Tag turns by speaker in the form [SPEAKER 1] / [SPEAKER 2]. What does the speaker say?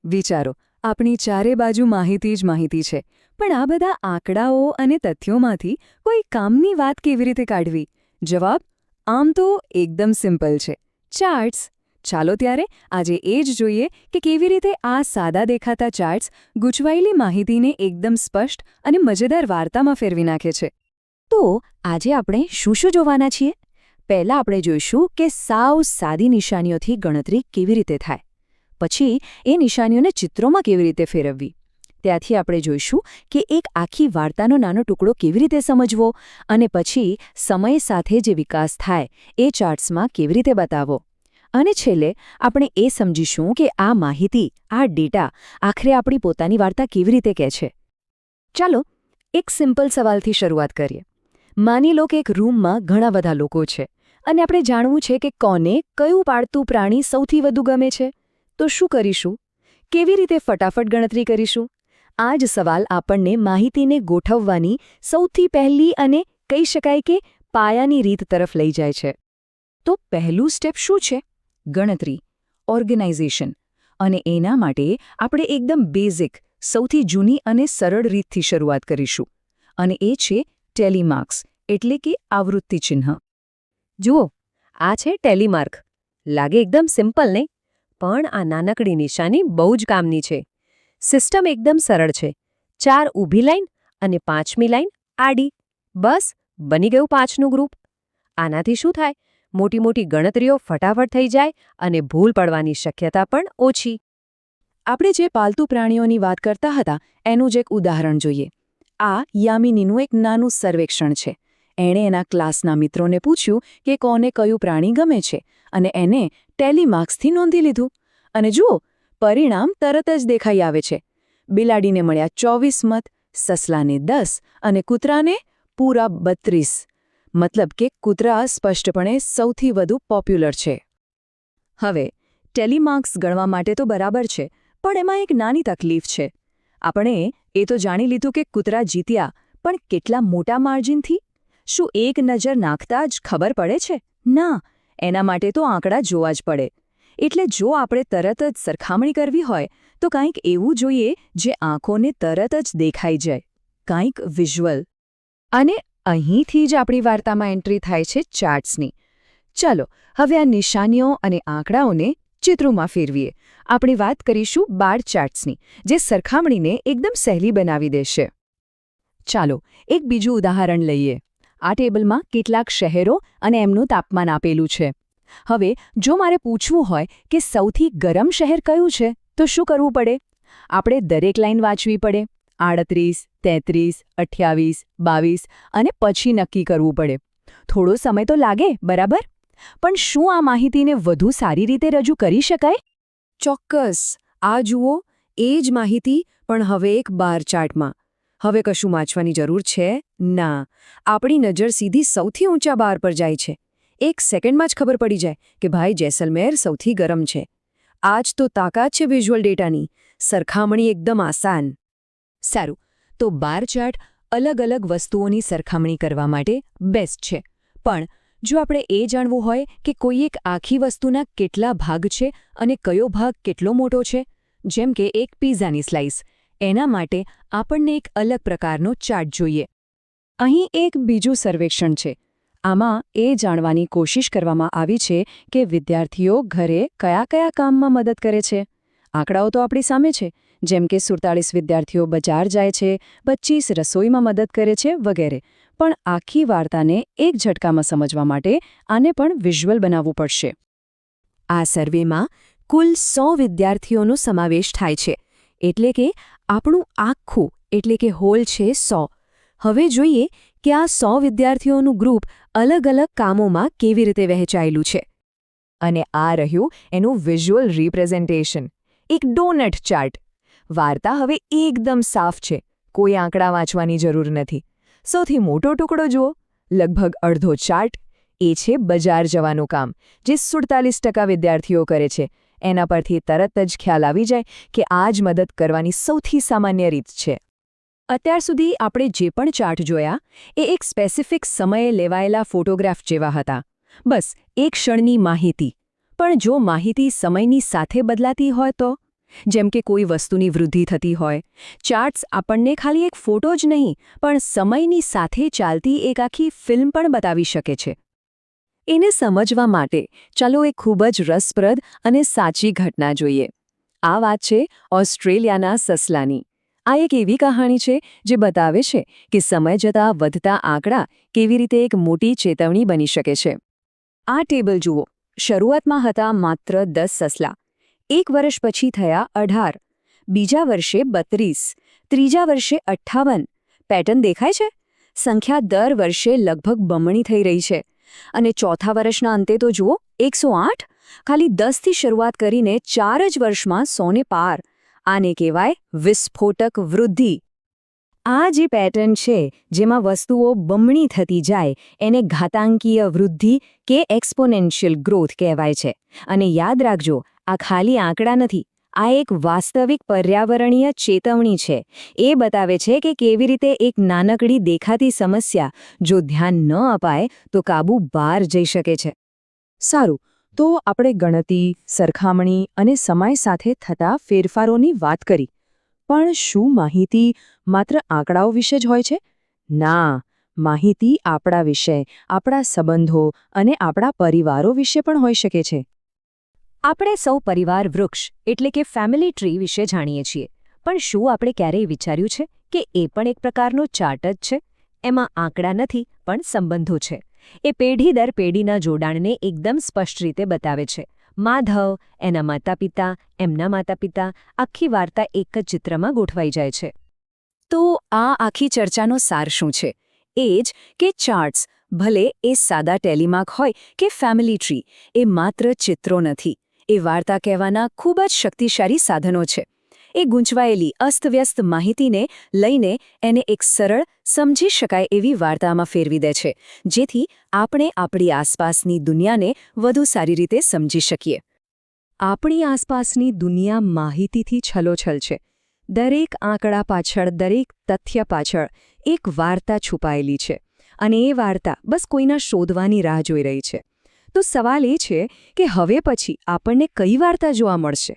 [SPEAKER 1] વિચારો, આપણી ચારે બાજુ માહિતી જ માહિતી છે, પણ આ બધા આંકડાઓ અને તથ્યોમાંથી કોઈ કામની વાત કેવી રીતે કાઢવી? જવાબ આમ તો એકદમ સિમ્પલ છે, ચાર્ટ્સ. ચાલો ત્યારે આજે એ જ જોઈએ કે કેવી રીતે આ સાદા દેખાતા ચાર્ટ્સ ગૂંચવાયેલી માહિતીને એકદમ સ્પષ્ટ અને મજેદાર વાર્તામાં ફેરવી નાખે છે.
[SPEAKER 2] તો આજે આપણે શું શું જોવાના છીએ? પહેલાં આપણે જોઈશું કે સાવ સાદી નિશાનીઓથી ગણતરી કેવી રીતે થાય. પછી એ નિશાનીઓને ચિત્રોમાં કેવી રીતે ફેરવવી. ત્યાંથી આપણે જોઈશું કે એક આખી વાર્તાનો નાનો ટુકડો કેવી રીતે સમજવો અને પછી સમય સાથે જે વિકાસ થાય એ ચાર્ટ્સમાં કેવી રીતે બતાવવો. અને છેલ્લે આપણે એ સમજીશું કે આ માહિતી, આ ડેટા આખરે આપણી પોતાની વાર્તા કેવી રીતે કહે છે. ચાલો એક સિમ્પલ સવાલથી શરૂઆત કરીએ. માની લો કે એક રૂમમાં ઘણા બધા લોકો છે અને આપણે જાણવું છે કે કોને કયું પાળતું પ્રાણી સૌથી વધુ ગમે છે. તો શું કરીશું? કેવી રીતે ફટાફટ ગણતરી કરીશું? આ જ સવાલ આપણને માહિતીને ગોઠવવાની સૌથી પહેલી અને કહી શકાય કે પાયાની રીત તરફ લઈ જાય છે. તો પહેલું સ્ટેપ શું છે? ગણતરી, ઓર્ગેનાઇઝેશન. અને એના માટે આપણે એકદમ બેઝિક, સૌથી જૂની અને સરળ રીતથી શરૂઆત કરીશું. અને એ છે ટેલીમાર્ક્સ, એટલે કે આવૃત્તિ ચિહ્ન. જુઓ, આ છે ટેલીમાર્ક. લાગે એકદમ સિમ્પલ ને? પણ આ નાનકડી નિશાની બહુ જ કામની છે. સિસ્ટમ એકદમ સરળ છે. 4 ઊભી લાઈન અને 5મી લાઈન આડી. બસ બની ગયું 5નું ગ્રુપ. આનાથી શું થાય? મોટી મોટી ગણતરીઓ ફટાફટ થઈ જાય અને ભૂલ પડવાની શક્યતા પણ ઓછી. આપણે જે પાલતુ પ્રાણીઓની વાત કરતા હતા એનું જ એક ઉદાહરણ જોઈએ. આ યામિનીનું એક નાનું સર્વેક્ષણ છે. એણે એના ક્લાસના મિત્રોને પૂછ્યું કે કોને કયું પ્રાણી ગમે છે અને એને ટેલીમાર્ક્સથી નોંધી લીધું. અને જુઓ, પરિણામ તરત જ દેખાઈ આવે છે. બિલાડીને મળ્યા 24 મત, સસલાને 10 અને કૂતરાને પૂરા 32. મતલબ કે કૂતરા સ્પષ્ટપણે સૌથી વધુ પોપ્યુલર છે. હવે ટેલીમાર્ક્સ ગણવા માટે તો બરાબર છે, પણ એમાં એક નાની તકલીફ છે. આપણે એ તો જાણી લીધું કે કૂતરા જીત્યા, પણ કેટલા મોટા માર્જિનથી? શું એક નજર નાખતા જ ખબર પડે છે? ના, એના માટે તો આંકડા જોવા જ પડે. એટલે જો આપણે તરત જ સરખામણી કરવી હોય તો કંઈક એવું જોઈએ જે આંખોને તરત જ દેખાઈ જાય, કંઈક વિઝ્યુઅલ. અને અહીંથી જ આપણી વાર્તામાં એન્ટ્રી થાય છે ચાર્ટ્સની. ચાલો હવે આ નિશાનીઓ અને આંકડાઓને ચિત્રોમાં ફેરવીએ. આપણે વાત કરીશું બાર ચાર્ટ્સની, જે સરખામણીને એકદમ સહેલી બનાવી દેશે. ચાલો એક બીજું ઉદાહરણ લઈએ. આ ટેબલમાં કેટલાક શહેરો અને એમનું તાપમાન આપેલું છે. હવે જો મારે પૂછવું હોય કે સૌથી ગરમ શહેર કયું છે, તો શું કરવું પડે? આપણે દરેક લાઈન વાંચવી પડે. 38, 33, 28, 22 અને પછી નક્કી કરવું પડે. થોડો સમય તો લાગે, બરાબર? પણ શું આ માહિતીને વધુ સારી રીતે રજૂ કરી શકાય? ચોક્કસ. આ જુઓ, એ જ માહિતી પણ હવે એક બાર ચાર્ટમાં. હવે કશું વાંચવાની જરૂર છે? ના. આપણી નજર સીધી સૌથી ઊંચા બાર પર જાય છે. 1 સેકન્ડમાં જ ખબર પડી જાય કે ભાઈ જેસલમેર સૌથી ગરમ છે. આ જ તો તાકાત છે વિઝ્યુઅલ ડેટાની. સરખામણી એકદમ આસાન. સારું, તો બાર ચાર્ટ અલગ અલગ વસ્તુઓની સરખામણી કરવા માટે બેસ્ટ છે. પણ જો આપણે એ જાણવું હોય કે કોઈ એક આખી વસ્તુના કેટલા ભાગ છે અને કયો ભાગ કેટલો મોટો છે, જેમ કે એક પિઝાની સ્લાઇસ, એના માટે આપણને એક અલગ પ્રકારનો ચાર્ટ જોઈએ. અહીં એક બીજું સર્વેક્ષણ છે. આમાં એ જાણવાની કોશિશ કરવામાં આવી છે કે વિદ્યાર્થીઓ ઘરે કયા કયા કામમાં મદદ કરે છે. આંકડાઓ તો આપણી સામે છે, જેમ કે 47 વિદ્યાર્થીઓ બજાર જાય છે, 25 રસોઈમાં મદદ કરે છે વગેરે. પણ આખી વાર્તાને એક ઝટકામાં સમજવા માટે આને પણ વિઝ્યુઅલ બનાવવું પડશે. આ સર્વેમાં કુલ 100 વિદ્યાર્થીઓનો સમાવેશ થાય છે, એટલે કે આપણું આખું એટલે કે હોલ છે 100. હવે જોઈએ કે આ 100 વિદ્યાર્થીઓનું ગ્રુપ અલગ અલગ કામોમાં કેવી રીતે વહેંચાયેલું છે. અને આ રહ્યું એનું વિઝ્યુઅલ રિપ્રેઝન્ટેશન, એક ડોનટ ચાર્ટ. વાર્તા હવે એકદમ સાફ છે, કોઈ આંકડા વાંચવાની જરૂર નથી. સૌથી મોટો ટુકડો જુઓ, લગભગ અડધો ચાર્ટ. એ છે બજાર જવાનું કામ, જે 47% વિદ્યાર્થીઓ કરે છે. એના પરથી તરત જ ખ્યાલ આવી જાય કે આ જ મદદ કરવાની સૌથી સામાન્ય રીત છે. અત્યાર સુધી આપણે જે પણ ચાર્ટ જોયા એ એક સ્પેસિફિક સમયે લેવાયેલા ફોટોગ્રાફ જેવા હતા. બસ એક ક્ષણની માહિતી. પણ જો માહિતી સમયની સાથે બદલાતી હોય તો? જેમ કે કોઈ વસ્તુની વૃદ્ધિ થતી હોય. ચાર્ટ્સ આપણને ખાલી એક ફોટો જ નહીં, પણ સમયની સાથે ચાલતી એક આખી ફિલ્મ પણ બતાવી શકે છે. એને સમજવા માટે ચાલો એક ખૂબ જ રસપ્રદ અને સાચી ઘટના જોઈએ. આ વાત છે ઓસ્ટ્રેલિયાના સસલાની. આ એક એવી કહાણી છે જે બતાવે છે કે સમય જતાં વધતા આંકડા કેવી રીતે એક મોટી ચેતવણી બની શકે છે. આ ટેબલ જુઓ. શરૂઆતમાં હતા માત્ર 10 સસલા. 1 વર્ષ પછી થયા 18, બીજા વર્ષે 32, ત્રીજા વર્ષે 58. પેટર્ન દેખાય છે? સંખ્યા દર વર્ષે લગભગ બમણી થઈ રહી છે. અને ચોથા વર્ષના અંતે તો જુઓ, 108. ખાલી 10થી શરૂઆત કરીને 4 જ વર્ષમાં 100 પાર. આને કહેવાય વિસ્ફોટક વૃદ્ધિ. આ જે પેટર્ન છે, જેમાં વસ્તુઓ બમણી થતી જાય, એને ઘાતાંકીય વૃદ્ધિ કે એક્સપોનેન્શિયલ ગ્રોથ કહેવાય છે. અને યાદ રાખજો, આ ખાલી આંકડા નથી. આ એક વાસ્તવિક પર્યાવરણીય ચેતવણી છે. એ બતાવે છે કે કેવી રીતે એક નાનકડી દેખાતી સમસ્યા જો ધ્યાન ન અપાય તો કાબૂ બહાર જઈ શકે છે. સારું, તો આપણે ગણતરી, સરખામણી અને સમય સાથે થતા ફેરફારોની વાત કરી. પણ શું માહિતી માત્ર આંકડાઓ વિશે જ હોય છે? ના, માહિતી આપણા વિશે, આપણા સંબંધો અને આપણા પરિવારો વિશે પણ હોઈ શકે છે. આપણે સૌ પરિવાર વૃક્ષ એટલે કે ફેમિલી ટ્રી વિશે જાણીએ છીએ. પણ શું આપણે ક્યારેય વિચાર્યું છે કે એ પણ એક પ્રકારનો ચાર્ટ જ છે? એમાં આંકડા નથી, પણ સંબંધો છે. એ પેઢી દર પેઢીના જોડાણને એકદમ સ્પષ્ટ રીતે બતાવે છે. માધવ, એના માતાપિતા, એમના માતાપિતા, આખી વાર્તા એક જ ચિત્રમાં ગોઠવાઈ જાય છે. તો આ આખી ચર્ચાનો સાર શું છે? એ જ કે ચાર્ટ્સ, ભલે એ સાદા ટેલિમાર્ક હોય કે ફેમિલી ટ્રી, એ માત્ર ચિત્રો નથી. એ વાર્તા કહેવાના ખૂબ જ શક્તિશાળી સાધનો છે. એ ગૂંચવાયેલી અસ્તવ્યસ્ત માહિતીને લઈને એને એક સરળ, સમજી શકાય એવી વાર્તામાં ફેરવી દે છે, જેથી આપણે આપણી આસપાસની દુનિયાને વધુ સારી રીતે સમજી શકીએ. આપણી આસપાસની દુનિયા માહિતીથી છલોછલ છે. દરેક આંકડા પાછળ, દરેક તથ્ય પાછળ એક વાર્તા છુપાયેલી છે. અને એ વાર્તા બસ કોઈના શોધવાની રાહ જોઈ રહી છે. તો સવાલ એ છે કે હવે પછી આપણને કઈ વાર્તા જોવા મળશે?